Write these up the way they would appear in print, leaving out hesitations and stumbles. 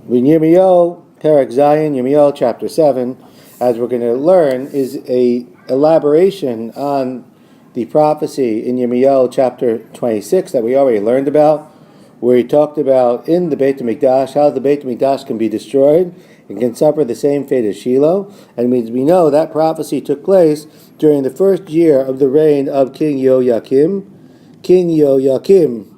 Yirmiyahu, Perek Zayin, Yirmiyahu chapter 7, as we're going to learn, is a elaboration on the prophecy in Yirmiyahu chapter 26 that we already learned about, where he talked about in the Beit HaMikdash, how the Beit HaMikdash can be destroyed and can suffer the same fate as Shiloh. And we know that prophecy took place during the first year of the reign of King Yoyakim. King Yoyakim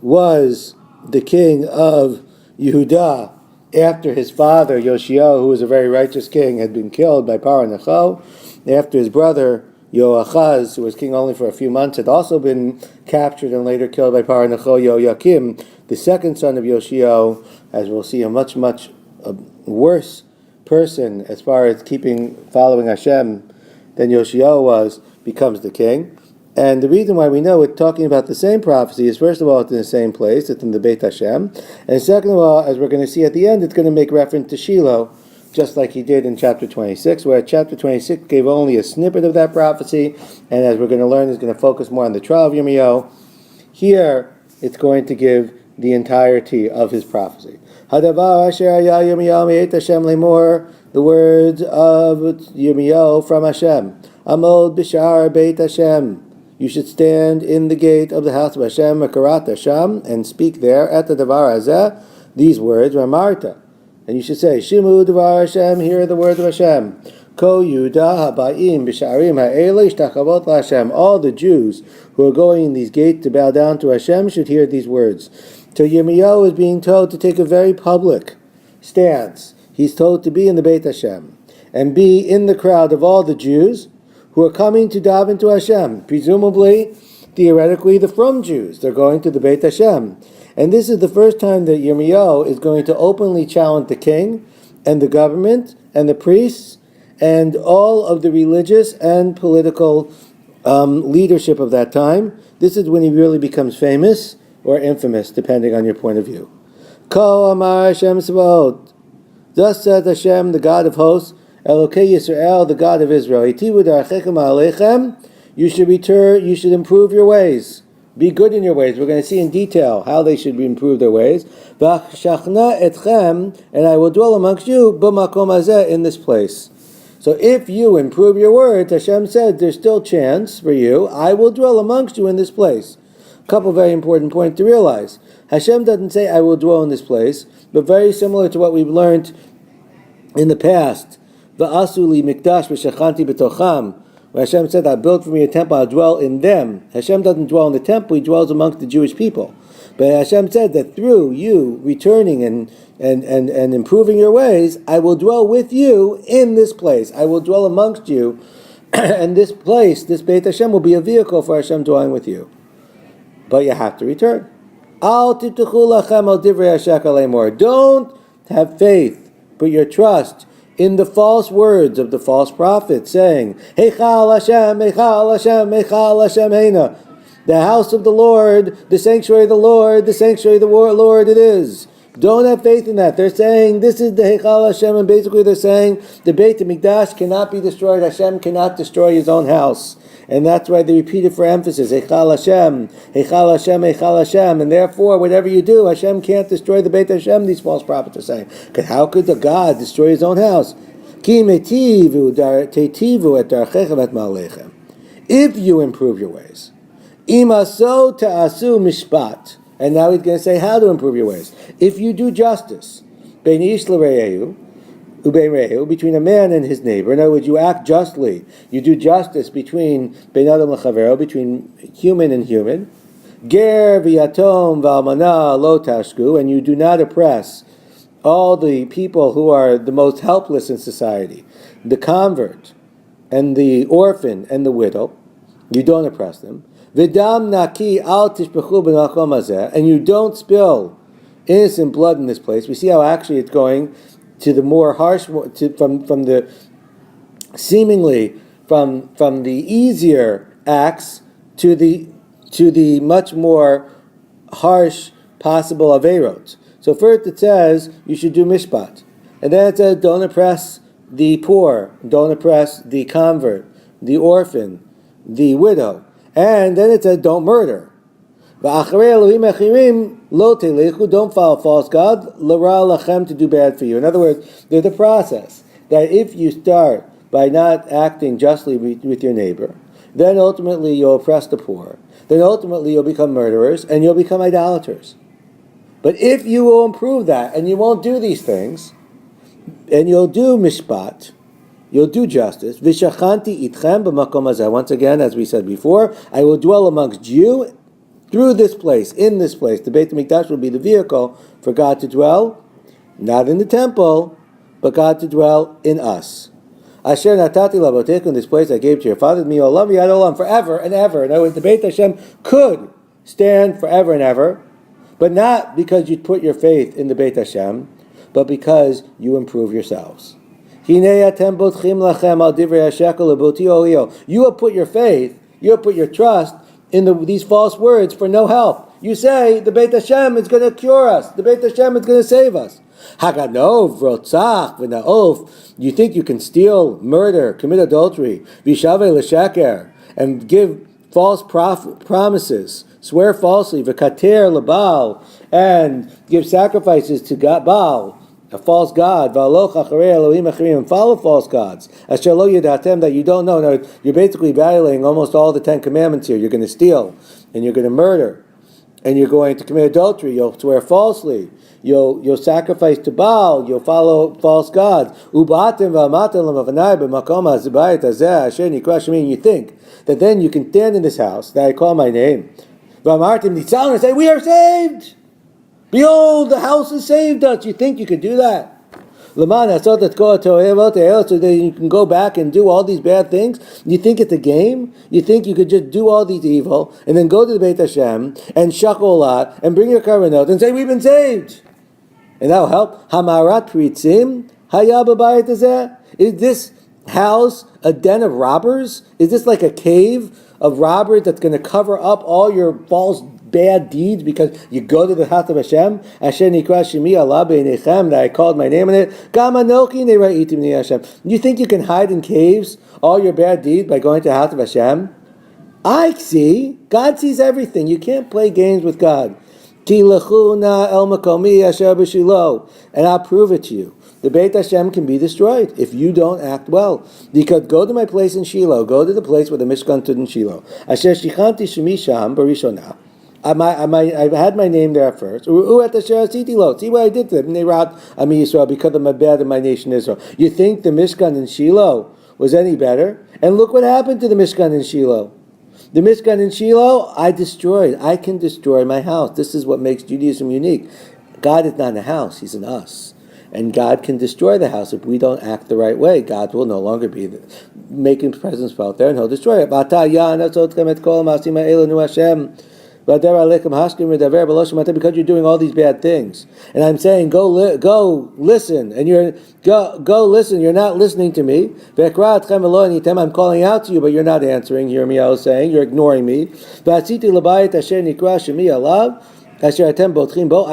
was the king of Yehudah after his father Yoshiyahu, who was a very righteous king, had been killed by Nach. After his brother Yoachaz, who was king only for a few months, had also been captured and later killed by Nach. Yoyakim, the second son of Yoshiyahu, as we'll see, a much worse person as far as following Hashem than Yoshiyahu was, becomes the king. And the reason why we know it's talking about the same prophecy is, first of all, it's in the same place, it's in the Beit Hashem. And second of all, as we're going to see at the end, it's going to make reference to Shiloh, just like he did in chapter 26, where chapter 26 gave only a snippet of that prophecy, and as we're going to learn, it's going to focus more on the trial of Yirmiyahu. Here, it's going to give the entirety of his prophecy. Hadavar asher haya Yirmiyahu me'et Hashem lemor, the words of Yirmiyahu from Hashem. Amod b'shar Beit Hashem. You should stand in the gate of the house of Hashem, Mekarat Hashem, and speak there at the Davar Hazeh, these words, Ramarta. And you should say, Shimu Davar Hashem, hear the words of Hashem. Ko Yudah Habayim B'Sharim Ha'ele Ishtachavot LaHashem. All the Jews who are going in these gates to bow down to Hashem should hear these words. So Yirmiyahu is being told to take a very public stance. He's told to be in the Beit Hashem and be in the crowd of all the Jews who are coming to daven to Hashem, presumably, theoretically, the from Jews. They're going to the Beit Hashem. And this is the first time that Yirmiyahu is going to openly challenge the king and the government and the priests and all of the religious and political leadership of that time. This is when he really becomes famous or infamous, depending on your point of view. Ko Amar Hashem Tzvaot. Thus says Hashem, the God of hosts, Elokei Yisrael, the God of Israel. You should return. You should improve your ways. Be good in your ways. We're going to see in detail how they should improve their ways. And I will dwell amongst you in this place. So if you improve your words, Hashem said, there's still chance for you. I will dwell amongst you in this place. A couple very important points to realize. Hashem doesn't say, I will dwell in this place, but very similar to what we've learned in the past. V'asuli mikdash v'shachanti b'tocham. Where Hashem said, I built for me a temple, I'll dwell in them. Hashem doesn't dwell in the temple, He dwells amongst the Jewish people. But Hashem said that through you returning and improving your ways, I will dwell with you in this place. I will dwell amongst you. And this place, this Beit Hashem, will be a vehicle for Hashem dwelling with you. But you have to return. Al tibtuchu lachem al divrei hashakal lemor. Don't have faith, put your trust in the false words of the false prophet, saying, Heichal Hashem, Heichal Hashem, Heichal Hashem Heina. The house of the Lord, the sanctuary of the Lord, the sanctuary of the Lord it is. Don't have faith in that. They're saying, this is the Heichal Hashem, and basically they're saying, the Beit HaMikdash cannot be destroyed. Hashem cannot destroy His own house. And that's why they repeat it for emphasis. Heichal Hashem, Heichal Hashem, Heichal Hashem. And therefore, whatever you do, Hashem can't destroy the Beit Hashem, these false prophets are saying. Because how could the God destroy His own house? Ki metivu teitivu et darchechem et ma'alechem. If you improve your ways. Imaso ta'asu mishpat. And now he's going to say how to improve your ways. If you do justice, bein ish l're'ehu, between a man and his neighbor. In other words, you act justly. You do justice between ben adam l'chavero, between human and human. Ger v'yatom v'almana lo tashku, and you do not oppress all the people who are the most helpless in society, the convert and the orphan and the widow. You don't oppress them. V'dam naki al tishpechu b'makom hazeh, and you don't spill innocent blood in this place. We see how actually it's going to the more harsh, from the seemingly from the easier acts to the much more harsh possible averot. So first it says you should do mishpat, and then it says don't oppress the poor, don't oppress the convert, the orphan, the widow, and then it says don't murder. Don't follow false God. To do bad for you. In other words, there's a process that if you start by not acting justly with your neighbor, then ultimately you'll oppress the poor. Then ultimately you'll become murderers and you'll become idolaters. But if you will improve that and you won't do these things, and you'll do mishpat, you'll do justice. V'shachanti itchem b'makom hazeh. Once again, as we said before, I will dwell amongst you through this place, in this place. The Beit HaMikdash will be the vehicle for God to dwell, not in the temple, but God to dwell in us. Asher natati lavotecha, in this place I gave to your fathers, mi'olam v'ad olam, forever and ever. In other words, the Beit Hashem could stand forever and ever, but not because you put your faith in the Beit Hashem, but because you improve yourselves. You have put your faith, you have put your trust in these false words for no help. You say the Beit Hashem is going to cure us, the Beit Hashem is going to save us. Haganov, rotzach, v'na'of. You think you can steal, murder, commit adultery, v'shaveh l'shaker, and give false promises, swear falsely, v'kater l'baal, and give sacrifices to Baal, a false god, v'aloch acharei Elohim acharim, and follow false gods, asher lo yadatem, that you don't know. No, you're basically violating almost all the 10 commandments here. You're going to steal, and you're going to murder, and you're going to commit adultery. You'll swear falsely. You'll sacrifice to Baal. You'll follow false gods. Ubatem v'amatem l'mavanai b'makom hazibayit hazeh asher nikra shemi. You think that then you can stand in this house that I call my name, v'amartim nitzalnu, and say, we are saved. Behold, the house has saved us. You think you could do that? So that you can go back and do all these bad things? You think it's a game? You think you could just do all these evil and then go to the Beit Hashem and shakolat and bring your kavanot and say, we've been saved? And that will help. Hamarat pritzim hayababayit hazeh. Is this house a den of robbers? Is this like a cave of robbers that's going to cover up all your false bad deeds because you go to the house of Hashem? Asher nikra shemi Allah b'einechem, that I called my name in it. Gam anochi ne'ra'itim ni Hashem. You think you can hide in caves all your bad deeds by going to the house of Hashem? I see. God sees everything. You can't play games with God. Ki lechuna el makomi asher b'shilo, and I'll prove it to you. The Beit Hashem can be destroyed if you don't act well. Because go to my place in Shiloh. Go to the place where the Mishkan stood in Shiloh. Asher shichanti shemi sham barishonah. I had my name there first. See what I did to them. Because of my bad in my nation Israel. You think the Mishkan in Shiloh was any better? And look what happened to the Mishkan in Shiloh. The Mishkan in Shiloh, I destroyed. I can destroy my house. This is what makes Judaism unique. God is not in a house. He's in us. And God can destroy the house if we don't act the right way. God will no longer be making presence out there, and He'll destroy it. Because you're doing all these bad things, and I'm saying go listen, and go listen. You're not listening to me. I'm calling out to you, but you're not answering. Yirmiyahu is saying you're ignoring me. I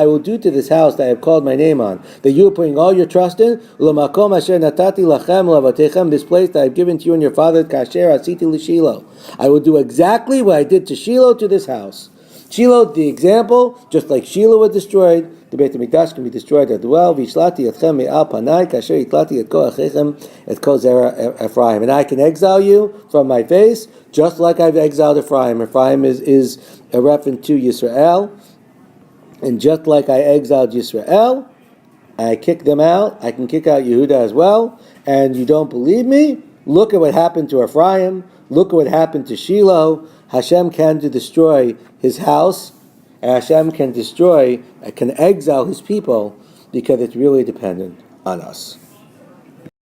will do to this house that I have called my name on, that you are putting all your trust in. This place that I have given to you and your father. I will do exactly what I did to Shiloh to this house. Shiloh, the example, just like Shiloh was destroyed, the Beit HaMikdash can be destroyed as well. And I can exile you from my face, just like I've exiled Ephraim. Ephraim is a reference to Yisrael. And just like I exiled Yisrael, I kicked them out, I can kick out Yehuda as well. And you don't believe me? Look at what happened to Ephraim. Look at what happened to Shiloh. Hashem can destroy his house, and Hashem can exile his people, because it's really dependent on us.